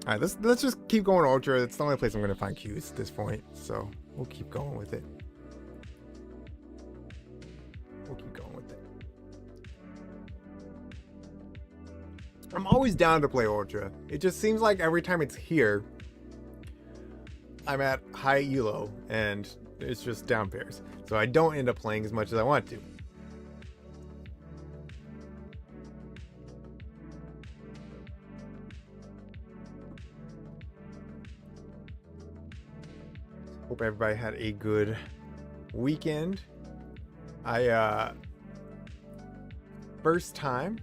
All right, let's just keep going Ultra. It's the only place I'm going to find Qs at this point, so we'll keep going with it. I'm always down to play Ultra. It just seems like every time it's here, I'm at high elo and it's just down pairs. So I don't end up playing as much as I want to. Hope everybody had a good weekend. First time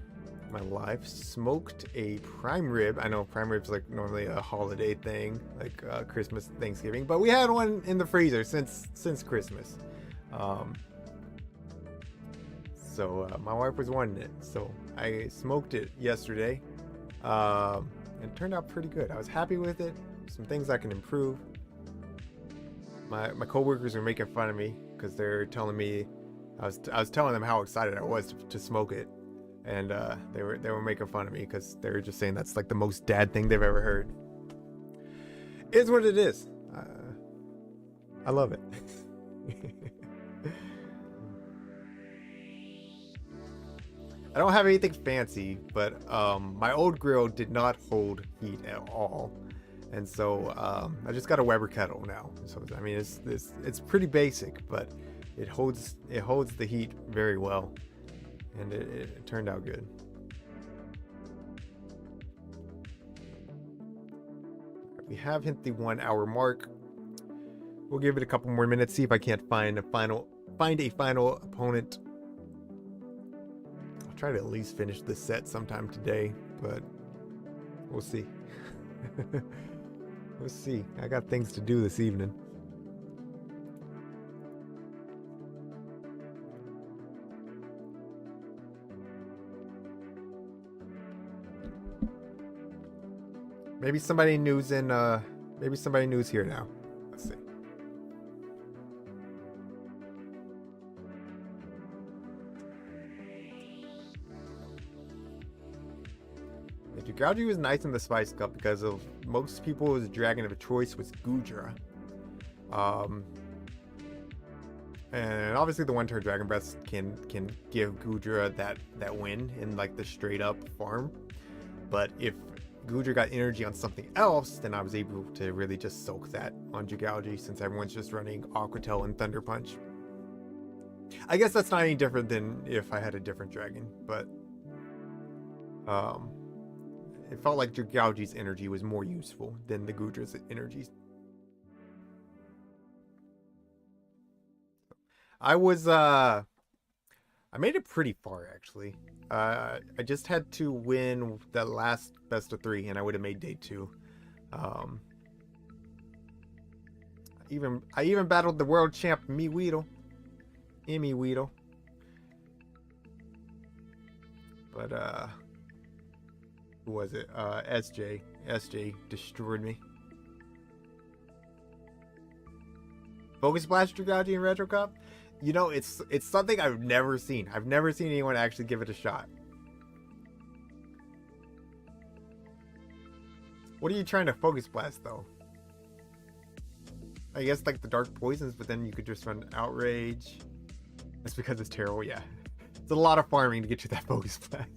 in my life smoked a prime rib. I know prime rib's like normally a holiday thing, like Christmas, Thanksgiving, but we had one in the freezer since Christmas. So my wife was wanting it, so I smoked it yesterday, and it turned out pretty good. I was happy with it. Some things I can improve. My coworkers were making fun of me because they're telling me I was telling them how excited I was to smoke it, and they were making fun of me because they were just saying that's like the most dad thing they've ever heard. It's what it is. I love it. I don't have anything fancy, but my old grill did not hold heat at all. And so I just got a Weber kettle now. So I mean, it's pretty basic, but it holds the heat very well, and it turned out good. We have hit the 1 hour mark. We'll give it a couple more minutes, see if I can't find a final opponent. I'll try to at least finish this set sometime today, but we'll see. Let's see. I got things to do this evening. Maybe somebody new's in. Maybe somebody new's here now. Let's see. Gougy was nice in the Spice Cup because of most people's dragon of choice was Goodra. And obviously the one-turn Dragon Breath can give Goodra that win in like the straight up farm. But if Goodra got energy on something else, then I was able to really just soak that on Gougy since everyone's just running Aqua Tail and Thunder Punch. I guess that's not any different than if I had a different dragon, but it felt like Gougy's energy was more useful than the Goodra's energy. I was I made it pretty far, actually. I just had to win the last best of 3, and I would have made day 2. I even battled the world champ, Emmy Weedle. But, who was it? SJ. SJ destroyed me. Focus Blast Dragati in Retro Cup? You know, it's something I've never seen. I've never seen anyone actually give it a shot. What are you trying to Focus Blast, though? I guess like the Dark Poisons, but then you could just run Outrage. That's because it's terrible, yeah. It's a lot of farming to get you that Focus Blast.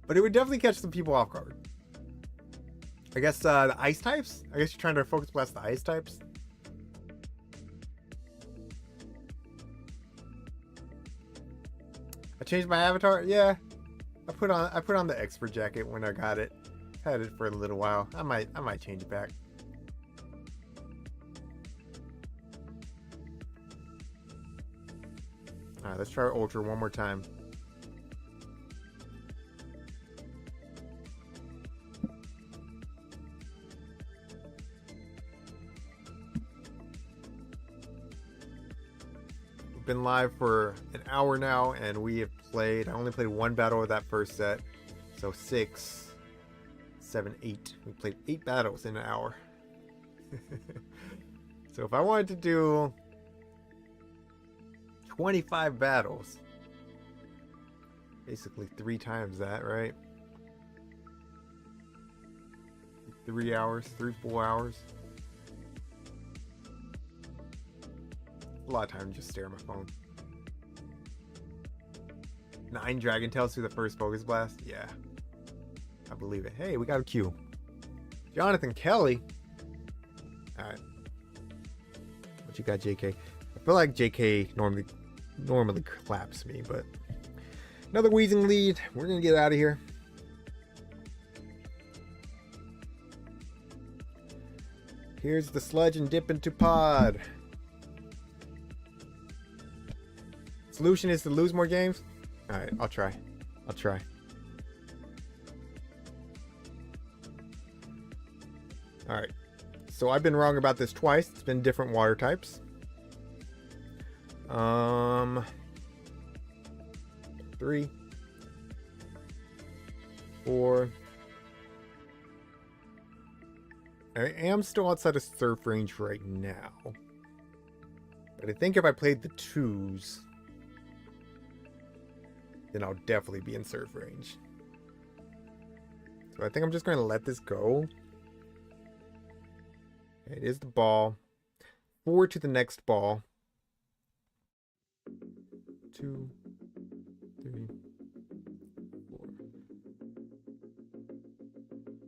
But it would definitely catch some people off guard. I guess the Ice types? I guess you're trying to Focus Blast the Ice types? I changed my avatar? Yeah. I put on the expert jacket when I got it. Had it for a little while. I might change it back. Alright, let's try Ultra one more time. We've been live for an hour now, and we have played. I only played one battle of that first set. So 6, 7, 8. We played 8 battles in an hour. So if I wanted to do 25 battles, basically 3 times that, right? 3 hours, 4 hours. A lot of time to just stare at my phone. 9 Dragon Tails through the first Focus Blast? Yeah. I believe it. Hey, we got a Q. Jonathan Kelly. Alright. What you got, JK? I feel like JK normally claps me, but another wheezing lead. We're gonna get out of here. Here's the sludge and dip into pod. Solution is to lose more games? Alright, I'll try. Alright. So I've been wrong about this twice. It's been different water types. 3, 4. I am still outside of surf range right now. But I think if I played the 2s, then I'll definitely be in surf range. So I think I'm just going to let this go. It is the ball. 4 to the next ball. 2, 3, 4.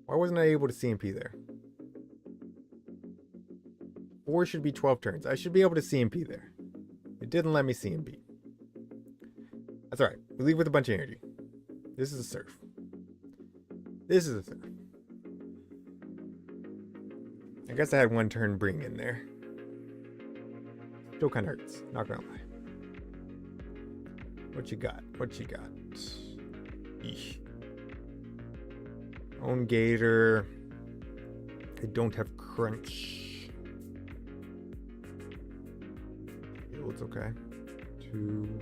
Why wasn't I able to CMP there? 4 should be 12 turns. I should be able to CMP there. It didn't let me CMP. That's alright. We leave with a bunch of energy. This is a surf. This is a surf. I guess I had 1 turn bring in there. Still kind of hurts. Not gonna lie. What you got? Eesh. Own Gator. I don't have crunch. It's okay. 2,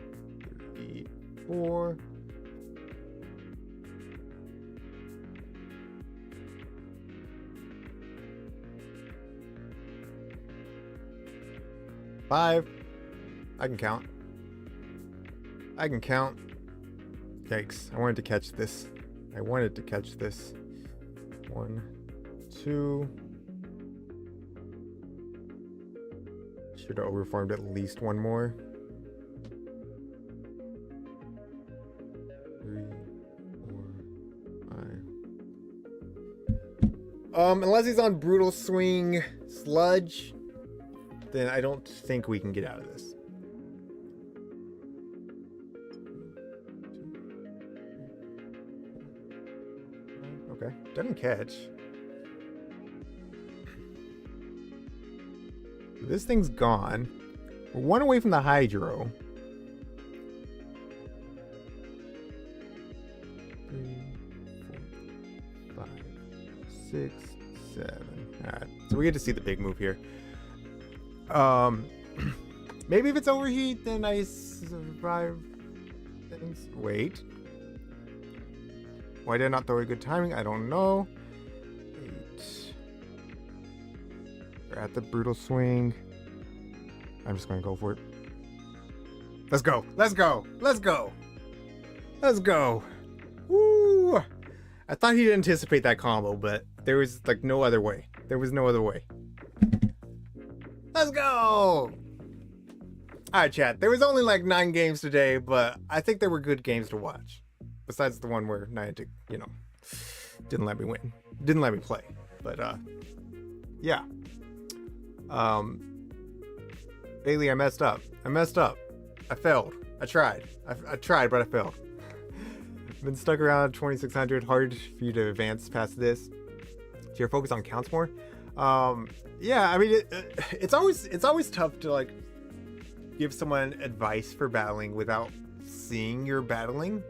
3, 4. Five. I can count. Yikes. I wanted to catch this. 1, 2. Should have overfarmed at least 1 more. 3, 4, 5. Unless he's on Brutal Swing Sludge, then I don't think we can get out of this. Okay, doesn't catch. This thing's gone. We're 1 away from the Hydro. 3, 4, 5, 6, 7. All right, so we get to see the big move here. Maybe if it's overheat, then I survive things. Wait. Why did I not throw a good timing? I don't know. 8. We're at the brutal swing. I'm just gonna go for it. Let's go. Let's go. Let's go. Let's go. Woo! I thought he'd anticipate that combo, but there was like no other way. There was no other way. Let's go! Alright, chat. There was only like 9 games today, but I think there were good games to watch. Besides the one where Niantic, didn't let me win. Didn't let me play. But, yeah. Bailey, I messed up. I failed. I tried. I tried, but I failed. Been stuck around 2600. Hard for you to advance past this. So you're focused on counts more. Yeah, I mean, it's always tough to like give someone advice for battling without seeing you're battling.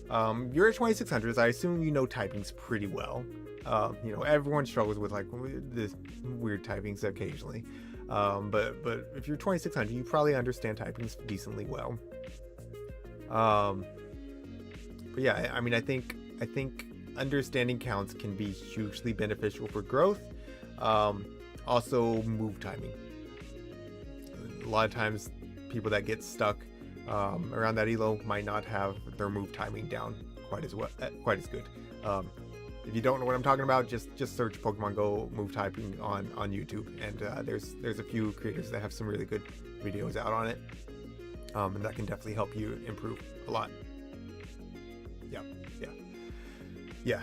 You're at 2600s. I assume you know typings pretty well. Everyone struggles with like this weird typings occasionally. But if you're 2600, you probably understand typings decently well. But yeah, I mean, I think understanding counts can be hugely beneficial for growth. Also move timing. A lot of times people that get stuck around that elo might not have their move timing down quite as good. If you don't know what I'm talking about, just search Pokemon Go move typing on YouTube, and there's a few creators that have some really good videos out on it, and that can definitely help you improve a lot. Yeah.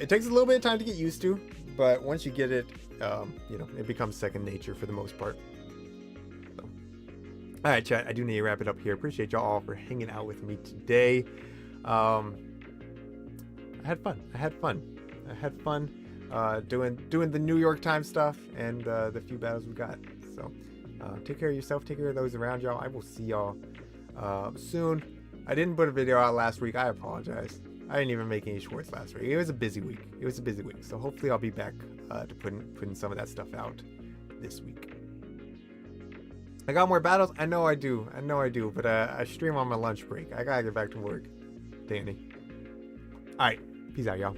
It takes a little bit of time to get used to, but once you get it, it becomes second nature for the most part. So. All right, chat. I do need to wrap it up here. Appreciate y'all all for hanging out with me today. I had fun doing the New York Times stuff and the few battles we got. So take care of yourself, take care of those around y'all. I will see y'all soon. I didn't put a video out last week. I apologize. I didn't even make any shorts last week. It was a busy week. So hopefully I'll be back to putting some of that stuff out this week. I got more battles. I know I do. But I stream on my lunch break. I gotta get back to work. Danny. All right. Peace out, y'all.